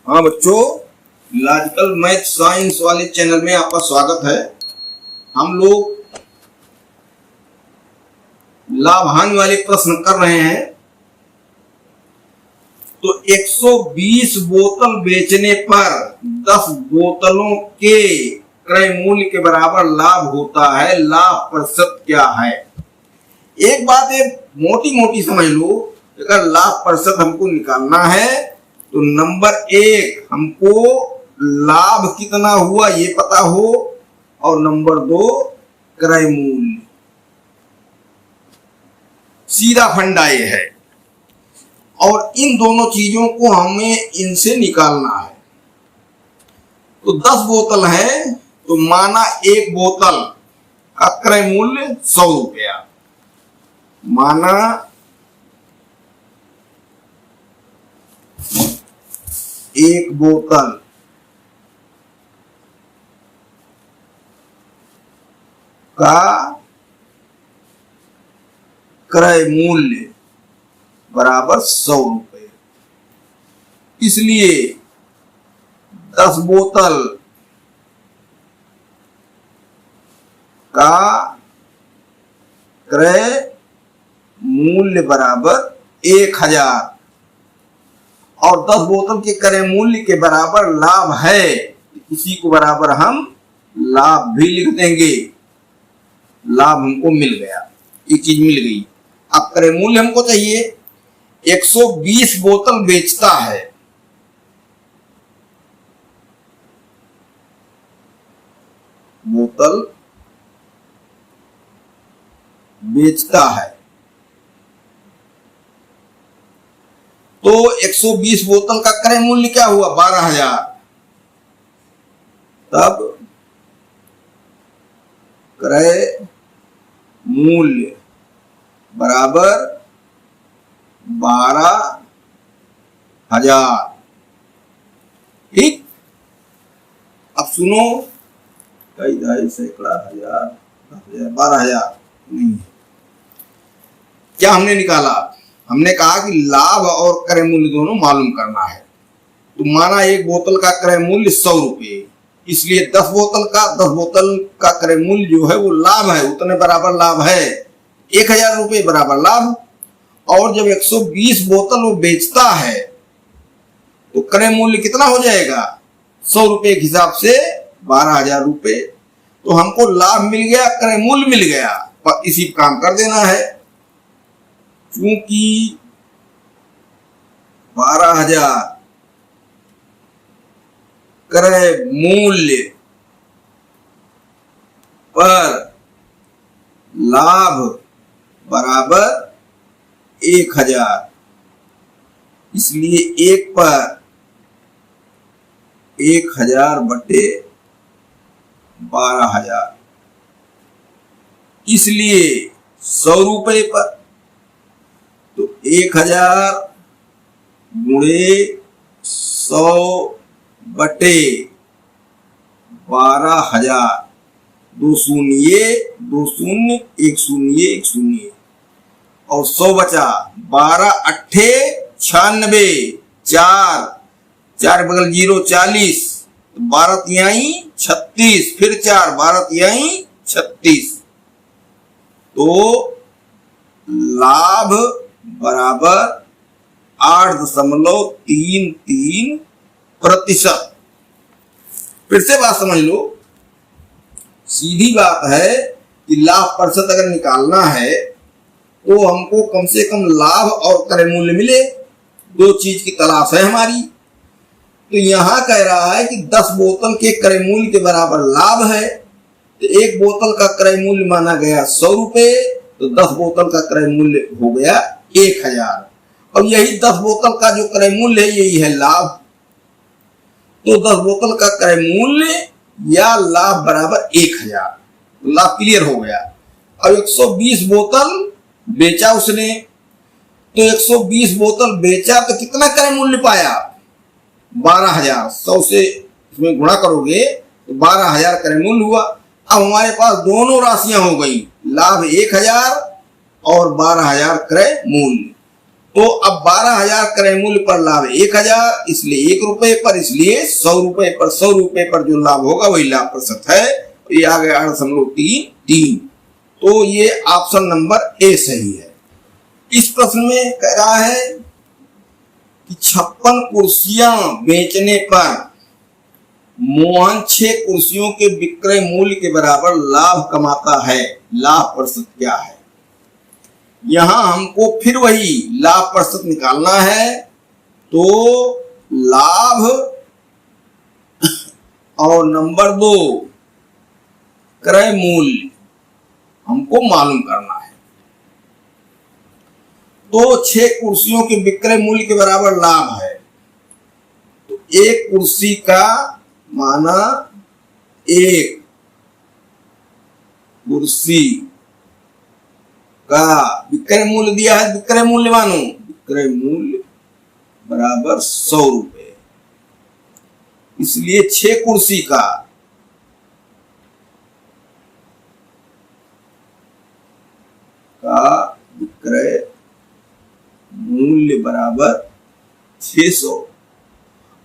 हाँ बच्चों, logical math science वाले चैनल में आपका स्वागत है। हम लोग लाभ हानि वाले प्रश्न कर रहे हैं। तो 120 बोतल बेचने पर 10 बोतलों के क्रय मूल्य के बराबर लाभ होता है। लाभ प्रतिशत क्या है? एक बात है, मोटी मोटी समझ लो। अगर लाभ प्रतिशत हमको निकालना है तो नंबर 1 हमको लाभ कितना हुआ ये पता हो, और नंबर 2 क्रय मूल्य। सीधा फंडा ये है, और इन दोनों चीजों को हमें इनसे निकालना है। तो 10 बोतल है तो माना एक बोतल का क्रय मूल्य 100 रुपया। माना एक बोतल का क्रय मूल्य बराबर 100 रुपये। इसलिए 10 बोतल का क्रय मूल्य बराबर 1000, और 10 बोतल के क्रय मूल्य के बराबर लाभ है, इसी को बराबर हम लाभ भी लिख देंगे। लाभ हमको मिल गया, एक चीज मिल गई। अब क्रय मूल्य हमको चाहिए। 120 बोतल बेचता है, बोतल बेचता है, तो 120 बोतल का क्रय मूल्य क्या हुआ? 12,000। तब क्रय मूल्य बराबर 12,000। ठीक। अब सुनो, कई ढाई सैकड़ा हजार 10,000 12,000 नहीं। क्या हमने निकाला? हमने कहा कि लाभ और क्रय मूल्य दोनों मालूम करना है। तो माना एक बोतल का क्रय मूल्य 100 रुपये, इसलिए 10 बोतल का क्रय मूल्य जो है वो लाभ है, उतने बराबर लाभ है। 1000 रुपये बराबर लाभ। और जब 120 बोतल वो बेचता है तो क्रय मूल्य कितना हो जाएगा? 100 रुपये के हिसाब से 12,000 रुपये। तो हमको लाभ मिल गया, क्रय मूल्य मिल गया, पर इसी काम कर देना है। क्योंकि 12,000 क्रय मूल्य पर लाभ बराबर 1000, इसलिए 1 पर 1000 बटे 12,000, इसलिए 100 रुपये पर। तो 1000 गुणे 100 बटे 12,000, 2 शून्य 2 शून्य 1 शून्य 1 शून्य, और 100 बचा। 12 अट्ठे 96, 4 बगल 0 40, 12 तिहाई 36, फिर 4 12 तिहाई 36। तो लाभ बराबर 8.33%। फिर से बात समझ लो, सीधी बात है कि लाभ प्रतिशत अगर निकालना है तो हमको कम से कम लाभ और क्रय मूल्य मिले, 2 चीज की तलाश है हमारी। तो यहां कह रहा है कि 10 बोतल के क्रय मूल्य के बराबर लाभ है, तो एक बोतल का क्रय मूल्य माना गया 100 रुपये, तो 10 बोतल का क्रय मूल्य हो गया 1000। और यही 10 बोतल का जो क्रय मूल्य है यही है लाभ। तो 10 बोतल का क्रय मूल्य या लाभ बराबर 1000, तो लाभ क्लियर हो गया। और 120 बोतल बेचा उसने, तो 120 बोतल बेचा तो कितना क्रय मूल्य पाया? 12,000। 100 से इसमें गुणा करोगे तो 12,000 क्रय मूल्य हुआ। अब हमारे पास दोनों राशियां हो गई, लाभ 1000 और 12,000 क्रय मूल्य। तो अब 12,000 क्रय मूल्य पर लाभ 1,000, इसलिए 1 रुपए पर, इसलिए 100 रुपए पर, 100 रुपए पर जो लाभ होगा वही लाभ प्रतिशत है। ये आ गया 8.33। तो ये ऑप्शन नंबर ए सही है। इस प्रश्न में कह रहा है कि 56 कुर्सियां बेचने पर मोहन 6 कुर्सियों के विक्रय मूल्य के बराबर लाभ कमाता है, लाभ प्रतिशत क्या है। यहां हमको फिर वही लाभ प्रतिशत निकालना है, तो लाभ और नंबर 2 क्रय मूल्य हमको मालूम करना है। तो 6 कुर्सियों के विक्रय मूल्य के बराबर लाभ है, तो एक कुर्सी का माना, एक कुर्सी का विक्रय मूल्य दिया है, विक्रय मूल्य मानो, विक्रय मूल्य बराबर 100 रुपए, इसलिए 6 कुर्सी का विक्रय मूल्य बराबर 600,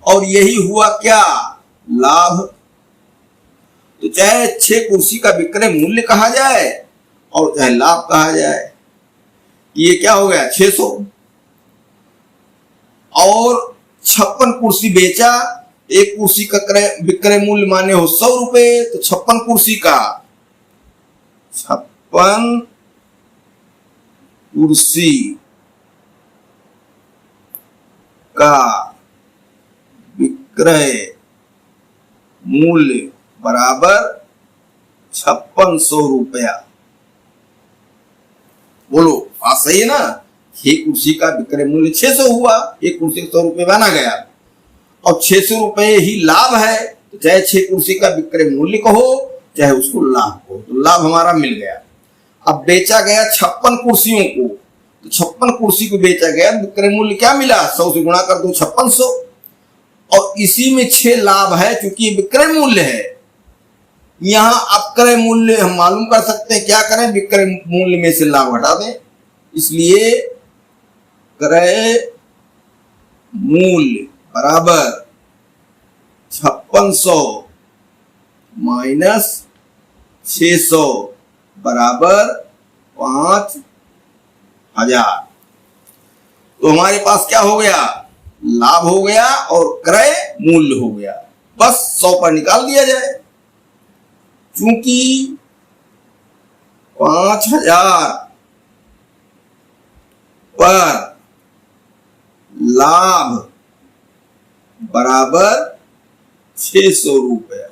और यही हुआ क्या, लाभ। तो चाहे 6 कुर्सी का विक्रय मूल्य कहा जाए और चाहे लाभ कहा जाए, ये क्या हो गया 600, और 56 कुर्सी बेचा, एक कुर्सी का विक्रय मूल्य माने हो 100 रुपए, तो 56 कुर्सी का 56 कुर्सी का विक्रय मूल्य बराबर 5600 रुपया। बोलो बात सही है ना। 6 कुर्सी का विक्रय मूल्य 600 हुआ, एक कुर्सी 100 रुपये माना गया, और 600 रुपये ही लाभ है, तो चाहे 6 कुर्सी का विक्रय मूल्य कहो चाहे उसको लाभ कहो, तो लाभ हमारा मिल गया। अब बेचा गया 56 कुर्सियों को, तो 56 कुर्सी को बेचा गया, विक्रय मूल्य क्या मिला, 100 से गुणा कर दो 5600, और इसी में 6 लाभ है, क्योंकि विक्रय मूल्य है। यहां आप क्रय मूल्य हम मालूम कर सकते हैं, क्या करें, विक्रय मूल्य में से लाभ हटा दें, इसलिए क्रय मूल्य बराबर 5600 माइनस 600 बराबर 5000। तो हमारे पास क्या हो गया, लाभ हो गया और क्रय मूल्य हो गया। बस 100 पर निकाल दिया जाए, क्योंकि 5000 पर लाभ बराबर 600 रुपये,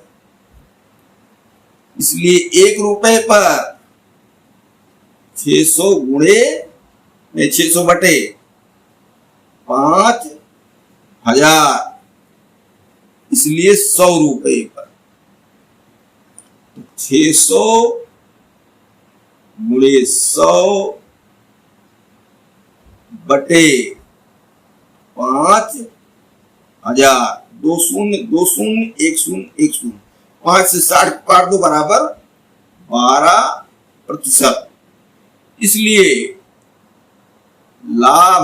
इसलिए 1 रुपए पर 600 गुणे 600 बटे 5000, इसलिए 100 रुपए पर 600 गुणे 100 बटे 5000, 2 शून्य 2 शून्य 1 शून्य 1 शून्य, 5 से 60 काट दो बराबर 12%, इसलिए लाभ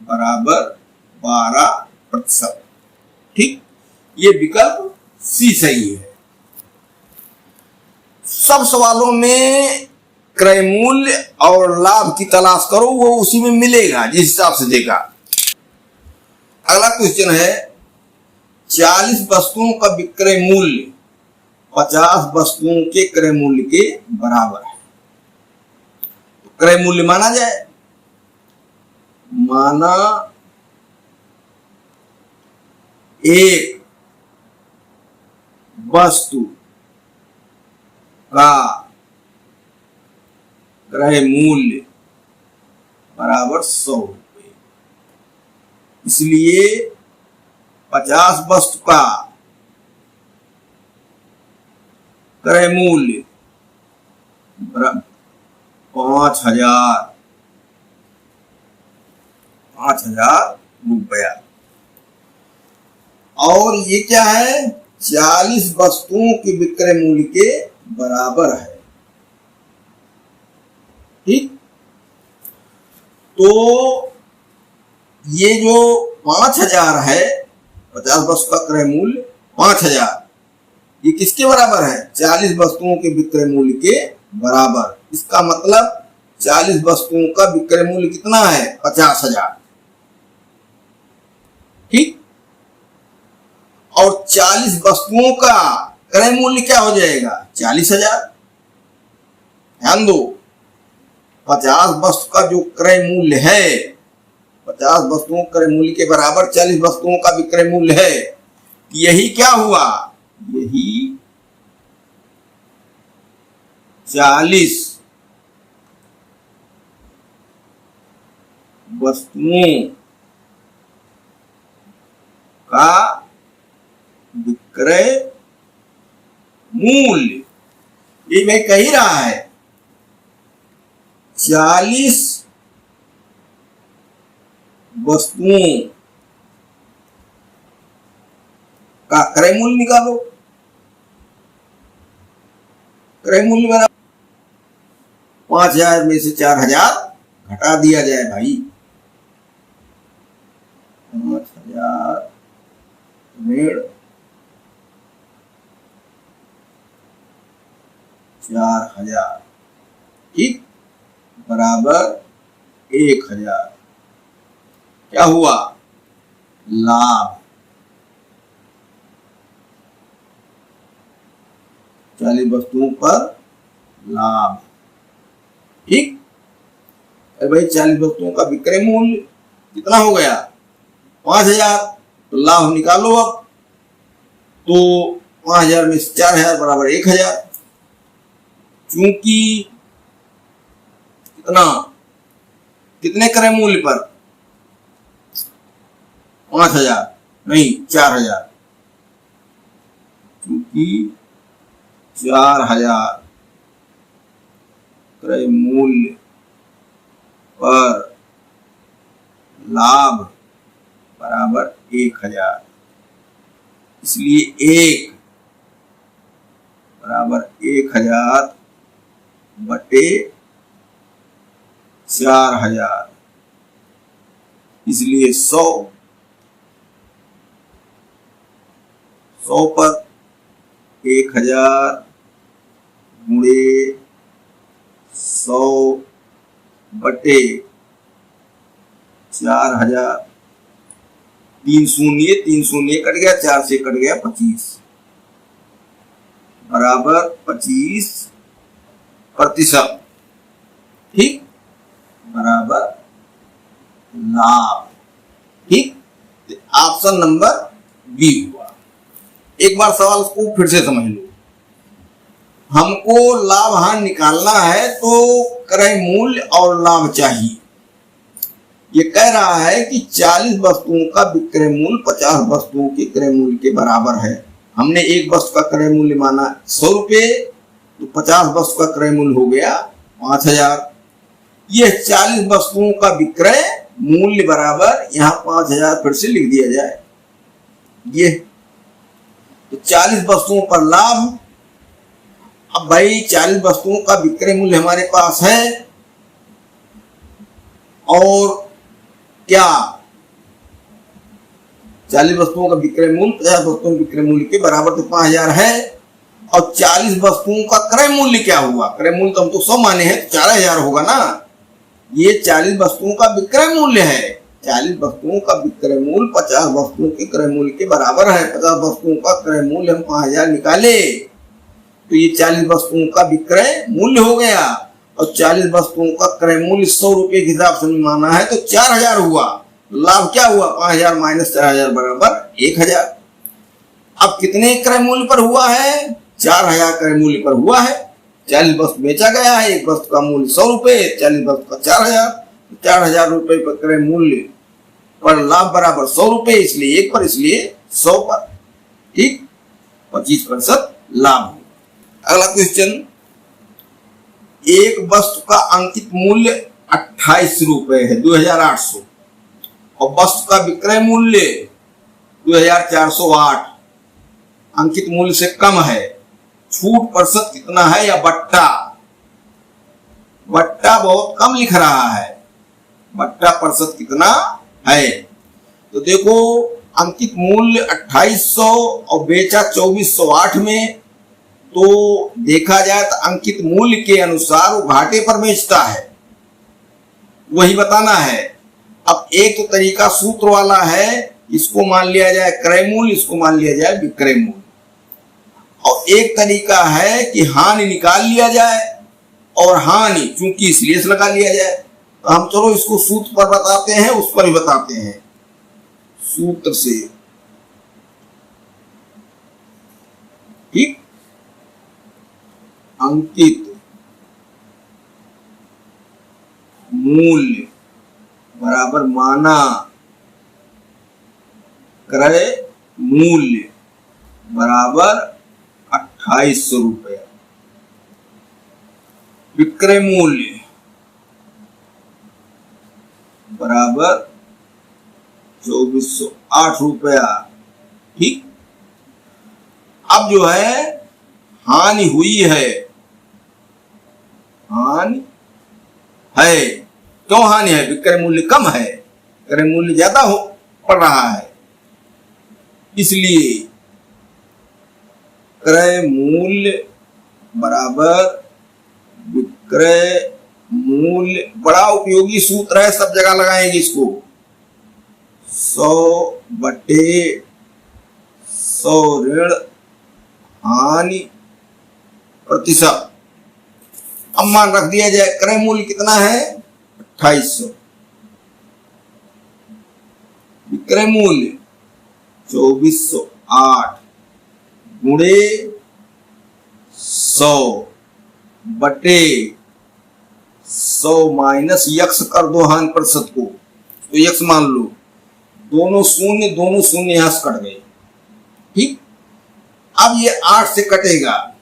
बराबर 12%। ठीक, ये विकल्प सी सही है। सब सवालों में क्रय मूल्य और लाभ की तलाश करो, वो उसी में मिलेगा जिस हिसाब से देखा। अगला क्वेश्चन है, 40 वस्तुओं का विक्रय मूल्य 50 वस्तुओं के क्रय मूल्य के बराबर है। तो क्रय मूल्य माना जाए, माना एक वस्तु का क्रय मूल्य बराबर 100 रुपये, इसलिए 50 वस्तु का क्रय मूल्य 5000 रुपया, और ये क्या है, 40 वस्तुओं के विक्रय मूल्य के बराबर है। ठीक, तो ये जो 5,000 है, 50 वस्तु का क्रय मूल्य 5,000, ये किसके बराबर है? 40 वस्तुओं के विक्रय मूल्य के बराबर। इसका मतलब 40 वस्तुओं का विक्रय मूल्य कितना है? 50,000। ठीक। और 40 वस्तुओं का क्रय मूल्य क्या हो जाएगा? 40,000। ध्यान दो, 50 वस्तु का जो क्रय मूल्य है, 50 वस्तुओं क्रय मूल्य के बराबर 40 वस्तुओं का विक्रय मूल्य है। यही क्या हुआ? यही 40 वस्तुओं का विक्रय मूल्य, ये मैं कह ही रहा है। 40 वस्तुओं का क्रय मूल्य निकालो। क्रय मूल्य बराबर 5,000 में से 4,000 घटा दिया जाए भाई। 5,000 ऋण 4,000, ठीक, बराबर 1,000। क्या हुआ? लाभ। 40 वस्तुओं पर लाभ। ठीक। अरे भाई 40 वस्तुओं का विक्रय मूल्य कितना हो गया? 5,000। तो लाभ निकालो अब। तो 5,000 में से 4,000 बराबर 1,000। क्योंकि कितना, कितने क्रय मूल्य पर? 5,000 नहीं 4,000। क्योंकि 4,000 क्रय मूल्य पर लाभ बराबर 1,000, इसलिए 1 बराबर 1,000 बटे 4,000, इसलिए 100 पर 1,000 गुणे 100 बटे 4,000, 3 शून्य कट गया, 4 से कट गया 25, बराबर 25%। ठीक, बराबर लाभ। ठीक, ऑप्शन नंबर बी हुआ। एक बार सवाल को फिर से समझ लो। हमको लाभ हानि निकालना है तो क्रय मूल्य और लाभ चाहिए। ये कह रहा है कि 40 वस्तुओं का विक्रय मूल्य 50 वस्तुओं के क्रय मूल्य के बराबर है। हमने एक वस्तु का क्रय मूल्य माना 100 रुपये, तो 50 वस्तु का क्रय मूल्य हो गया 5,000। यह 40 वस्तुओं का विक्रय मूल्य बराबर, यहाँ 5,000 फिर से लिख दिया जाए। ये तो 40 वस्तुओं पर लाभ। अब भाई 40 वस्तुओं का विक्रय मूल्य हमारे पास है, और क्या 40 वस्तुओं का विक्रय मूल्य 50 वस्तुओं के विक्रय मूल्य के बराबर, तो 5,000 है। और 40 वस्तुओं का क्रय मूल्य क्या हुआ? क्रय मूल्य तो हम तो 100 माने हैं, 4,000 होगा ना। ये 40 वस्तुओं का विक्रय मूल्य है। 40 वस्तुओं का विक्रय मूल्य 50 वस्तुओं के क्रय मूल्य के बराबर है। 50 वस्तुओं का क्रय मूल्य हम 5,000 निकाले, तो ये 40 वस्तुओं का विक्रय मूल्य हो गया। और 40 वस्तुओं का क्रय मूल्य 100 रुपये के हिसाब से माना है, तो 4,000 हुआ। लाभ क्या हुआ? 5,000 माइनस 4,000 बराबर 1,000। अब कितने क्रय मूल्य पर हुआ है? 4,000 क्रय मूल्य पर हुआ है। 40 वस्तु बेचा गया है, एक वस्तु का मूल्य 100 रुपये, 40 वस्तु का 4,000, 4,000 रुपये पर क्रय मूल्य पर लाभ बराबर 100 रुपये, इसलिए 1 पर, इसलिए 100 पर। ठीक, 25% लाभ। अगला क्वेश्चन, एक वस्तु का अंकित मूल्य 28 रुपये है, 2,800, और वस्तु का विक्रय मूल्य 2,408 अंकित मूल्य से कम है। छूट प्रतिशत कितना है? या बट्टा, बट्टा बहुत कम लिख रहा है। बट्टा प्रतिशत कितना है। तो देखो अंकित मूल्य 2800 और बेचा 2408 में, तो देखा जाए तो अंकित मूल्य के अनुसार वो घाटे पर बेचता है, वही बताना है। अब एक तो तरीका सूत्र वाला है, इसको मान लिया जाए क्रय मूल्य, इसको मान लिया जाए विक्रय मूल्य, और एक तरीका है कि हानि निकाल लिया जाए और हानि चूंकि इसलिए से लगा लिया जाए। तो हम चलो इसको सूत्र पर बताते हैं, उस पर ही बताते हैं सूत्र से, ठीक। अंकित मूल्य बराबर माना क्रय मूल्य बराबर 2800 रुपया, विक्रय मूल्य बराबर 2408 रुपया, ठीक। अब जो है हानि हुई है, हानि है, क्यों हानि है? विक्रय मूल्य कम है, क्रय मूल्य ज्यादा हो पड़ रहा है, इसलिए क्रय मूल्य बराबर विक्रय मूल्य। बड़ा उपयोगी सूत्र है, सब जगह लगाएंगे इसको। 100/100 ऋण हानि प्रतिशत। अब मान रख दिया जाए क्रय मूल्य कितना है 2800, विक्रय मूल्य 2408 गुणे 100/100 माइनस यक्स कर दो हानि प्रतिशत को, तो यक्स मान लो, दोनों शून्य यहां से कट गए, ठीक। अब ये 8 से कटेगा,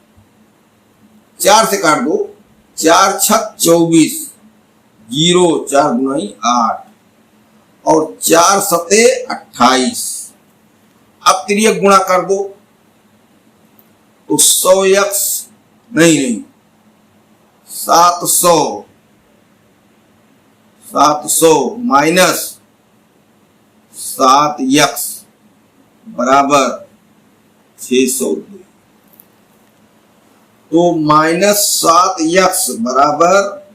4 से काट दो, 4 छक 24, 0 4 गुनाई 8 और 4 सते 28। अब तिर्यक गुणा कर दो तो 100 यक्स नहीं 700 माइनस 7 यक्स बराबर 600। तो -7 यक्स बराबर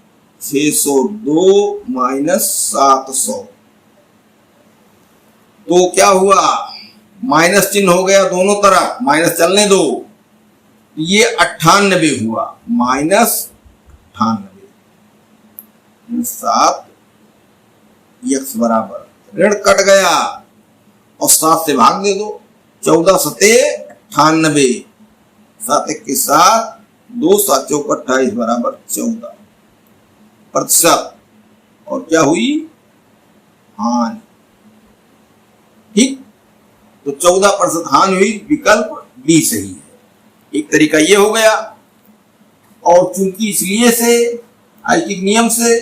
602 माइनस 700। तो क्या हुआ, माइनस चिन्ह हो गया दोनों तरफ, माइनस चलने दो, ये 98 हुआ, -98। 7 यक्स बराबर ऋण कट गया और 7 से भाग दे दो, 14 सते 98, 7 1 के साथ 2 7 चौक 28 बराबर 14 प्रतिशत। और क्या हुई, हानि, ठीक। तो 14% हानि हुई, विकल्प बी सही है। एक तरीका ये हो गया, और चूंकि इसलिए से ऐकिक नियम से,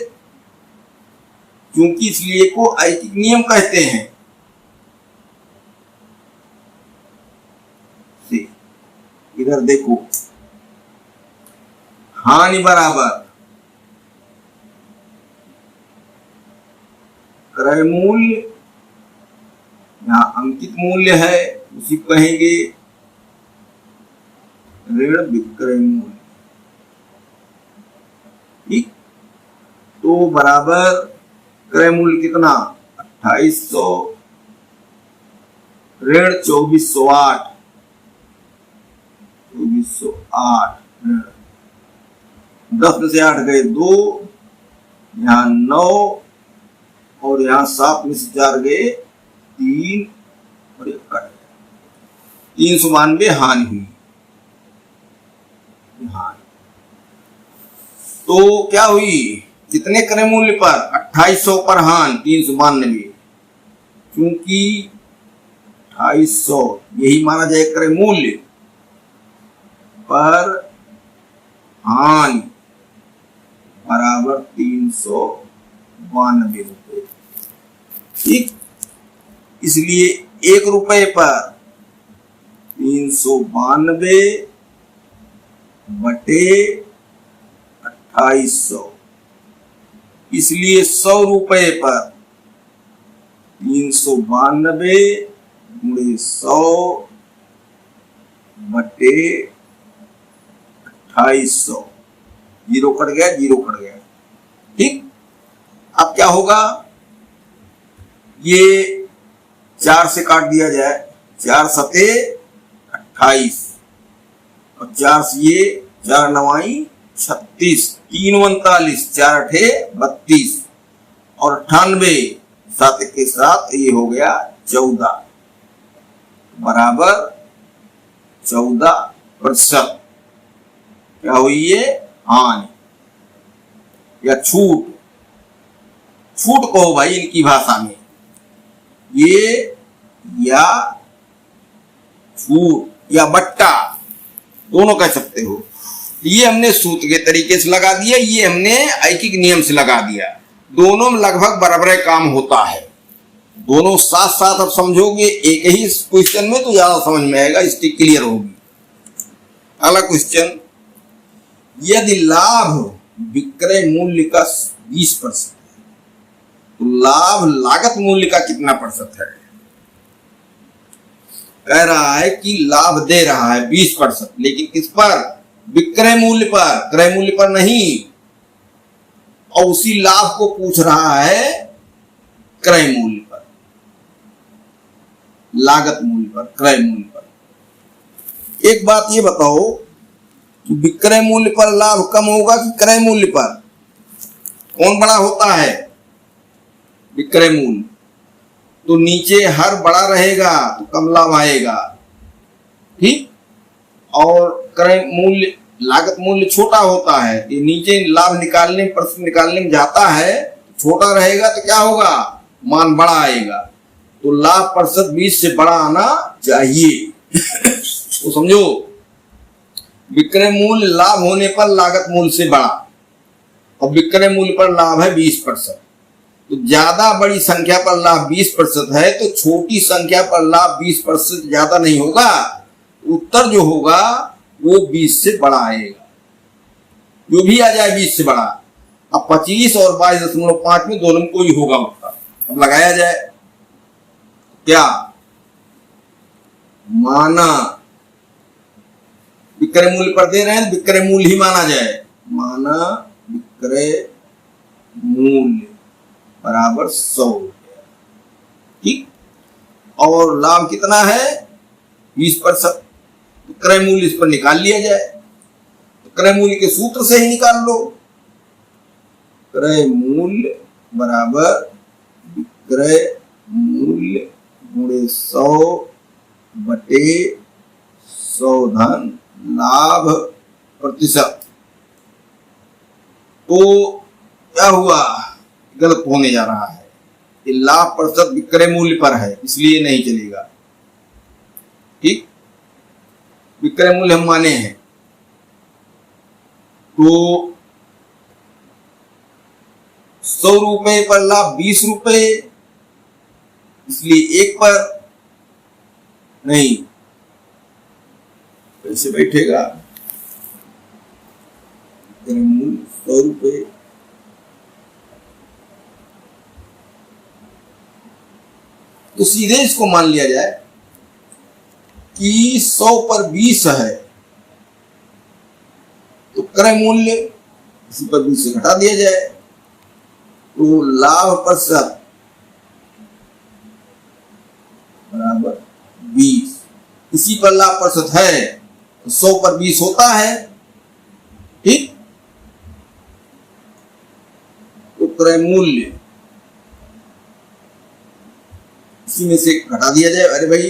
क्योंकि इसलिए को ऐकिक नियम कहते हैं, इधर देखो हानि बराबर क्रय मूल्य, यहां अंकित मूल्य है उसी को कहेंगे ऋण विक्रय मूल्य, ठीक। तो बराबर क्रय मूल्य कितना 2800 ऋण 2408, 10 में से 8 गए 2, यहाँ 9 और यहाँ 7 में से 4 गए 3 और 1 कट गया, 392 हानि हुई। तो क्या हुई, कितने क्रय मूल्य पर 2800 पर हानि 392, क्योंकि 2800 यही माना जाए क्रय मूल्य पर हानि बराबर 392 रुपये, ठीक। इसलिए 1 रुपये पर 392 बटे 2800, इसलिए 100 रुपये पर 392 गुणे 100 बटे 2800। जीरो कट गया, जीरो कट गया। ठीक, अब क्या होगा, ये 4 से काट दिया जाए, 4 सते 28 और 4 से ये 4 नवाई 36, 3 39, 4 अठे 32 और 98 7 के साथ ये हो गया 14 बराबर 14%। क्या हुई ये, हानि या छूट। छूट कहो भाई इनकी भाषा में, ये या छूट या बट्टा दोनों कह सकते हो। ये हमने सूत्र के तरीके से लगा दिया, ये हमने ऐकिक नियम से लगा दिया। दोनों में लगभग बराबर काम होता है, दोनों साथ साथ। अब समझोगे एक ही क्वेश्चन में तो ज्यादा समझ में आएगा, स्टिक क्लियर होगी। अगला क्वेश्चन, यदि लाभ विक्रय मूल्य का 20% तो लाभ लागत मूल्य का कितना प्रतिशत है। कह रहा है कि लाभ दे रहा है 20%, लेकिन किस पर, विक्रय मूल्य पर, क्रय मूल्य पर नहीं। और उसी लाभ को पूछ रहा है क्रय मूल्य पर, लागत मूल्य पर, क्रय मूल्य पर। एक बात ये बताओ कि विक्रय मूल्य पर लाभ कम होगा कि क्रय मूल्य पर, कौन बड़ा होता है, विक्रय मूल्य। तो नीचे हर बड़ा रहेगा तो कम लाभ आएगा, ठीक। और क्रय मूल्य, लागत मूल्य छोटा होता है, ये नीचे लाभ निकालने, प्रतिशत निकालने में जाता है, छोटा रहेगा तो क्या होगा, मान बड़ा आएगा। तो लाभ प्रतिशत 20 से बड़ा आना चाहिए। तो समझो, विक्रय मूल्य लाभ होने पर लागत मूल्य से बड़ा और विक्रय मूल्य पर लाभ है 20%। तो ज्यादा बड़ी संख्या पर लाभ 20% है तो छोटी संख्या पर लाभ 20% ज्यादा नहीं होगा, उत्तर जो होगा वो 20 से बड़ा आएगा, जो भी आ जाए 20 से बड़ा। अब 25 और 22.5 में दोनों में कोई होगा उत्तर। अब लगाया जाए, क्या माना, विक्रय मूल्य पर दे रहे हैं, विक्रय मूल्य ही माना जाए। माना विक्रय मूल्य बराबर 100 रुपया, ठीक। और लाभ कितना है 20%, तो क्रय मूल्य इस पर निकाल लिया जाए। तो क्रय मूल्य के सूत्र से ही निकाल लो, क्रय मूल्य बराबर विक्रय मूल्य गुणे 100 बटे 100 धन लाभ प्रतिशत। तो क्या हुआ, गलत होने जा रहा है, ये लाभ प्रतिशत विक्रय मूल्य पर है इसलिए नहीं चलेगा, ठीक। विक्रय मूल्य हम माने हैं, तो 100 रुपए पर लाभ 20 रुपए, इसलिए एक पर नहीं, कैसे बैठेगा, विक्रय मूल्य 100 रुपए, तो सीधे इसको मान लिया जाए कि 100 पर 20 है, तो क्रय मूल्य इसी पर 20 से घटा दिया जाए, तो लाभ प्रतिशत बराबर 20, इसी पर लाभ प्रतिशत है तो 100 पर 20 होता है, ठीक। तो क्रय मूल्य इसी में से घटा दिया जाए। अरे भाई,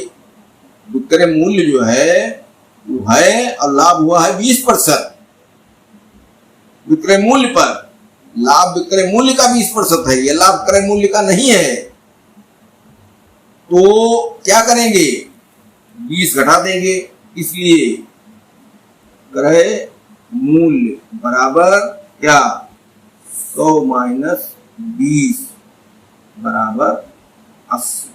विक्रय मूल्य जो है वो है और लाभ हुआ है 20%, विक्रय मूल्य पर लाभ विक्रय मूल्य का 20% है, यह लाभ क्रय मूल्य का नहीं है। तो क्या करेंगे, 20 घटा देंगे, इसलिए क्रय मूल्य बराबर क्या, 100 माइनस 20 बराबर 80।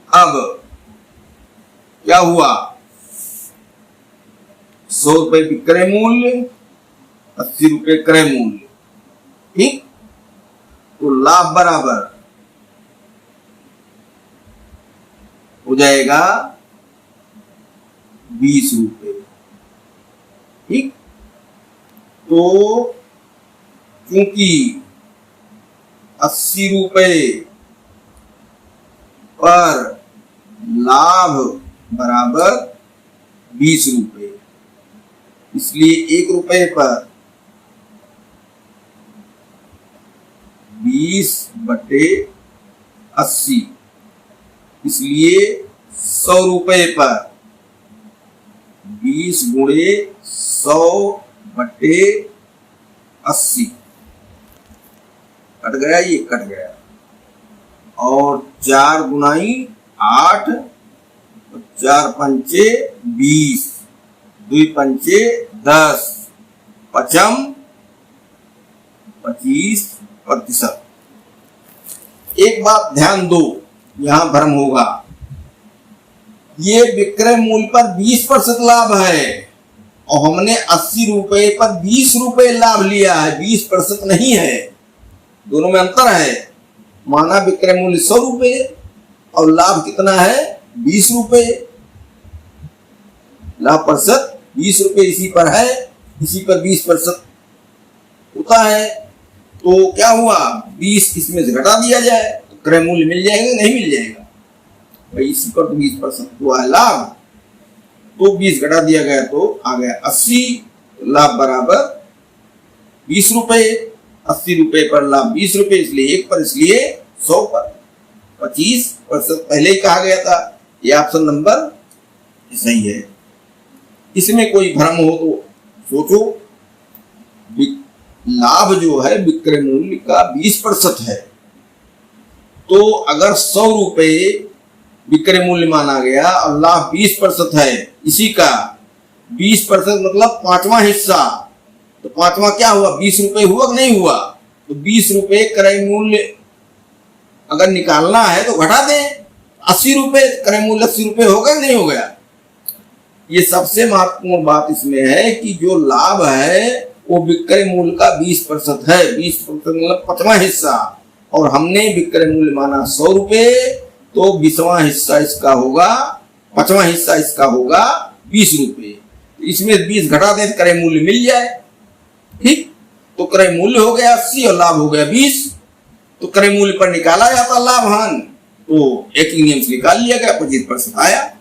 अब क्या हुआ, 100 रुपए विक्रय मूल्य, 80 रुपए क्रय मूल्य, ठीक। तो लाभ बराबर हो जाएगा 20 रुपए। ठीक, तो क्योंकि 80 रुपए पर लाभ बराबर 20 रुपए, इसलिए 1 रुपए पर 20/80, इसलिए 100 रुपए पर 20 गुणे 100/80 कट गया, ये कट गया। और 4 गुनाई 8, 4 पंचे 20, 2 पंचे 10, पचम 25%। एक बात ध्यान दो, यहां भ्रम होगा। ये विक्रय मूल्य पर 20% लाभ है और हमने 80 रुपए पर 20 रुपए लाभ लिया है, 20% नहीं है, दोनों में अंतर है। माना विक्रय मूल्य 100 रुपए और लाभ कितना है 20 रुपए, लाभ प्रतिशत 20 रुपए इसी पर है, इसी पर 20% होता है। तो क्या हुआ, 20 इसमें से घटा दिया जाए तो क्रय मूल्य मिल जाएगा, नहीं मिल जाएगा भाई, इसी पर तो 20% हुआ है लाभ, तो 20 घटा दिया गया तो आ गया 80, लाभ बराबर 20 रुपए। 80 रुपए पर लाभ 20 रुपए, इसलिए 1 पर, इसलिए 100 पर 25% पहले ही कहा गया था। ये ऑप्शन नंबर सही है। इसमें कोई भ्रम हो तो सोचो, लाभ जो है विक्रय मूल्य का 20% है, तो अगर 100 रुपए विक्रय मूल्य माना गया और लाभ 20% है, इसी का 20% मतलब 5वां हिस्सा, तो 5वां क्या हुआ, 20 रुपए हुआ कि नहीं हुआ, तो 20 रुपए क्रय मूल्य अगर निकालना है तो घटा दें, 80 रुपए क्रय मूल्य 80 रुपए होगा कि नहीं हो गया। ये सबसे महत्वपूर्ण बात इसमें है कि जो लाभ है वो विक्रय मूल्य का 20% है, 20% मतलब 5वां हिस्सा, और हमने विक्रय मूल्य माना 100 रुपए, तो 20वां हिस्सा इसका होगा, 5वां हिस्सा इसका होगा 20 रुपए। इसमें 20 घटा दें तो क्रय मूल्य मिल जाए। ठीक, तो क्रय मूल्य हो गया 80 और लाभ हो गया 20, तो क्रय मूल्य पर निकाला जाता लाभ हानि, तो एक ही नियम से निकाल लिया गया, 25% आया।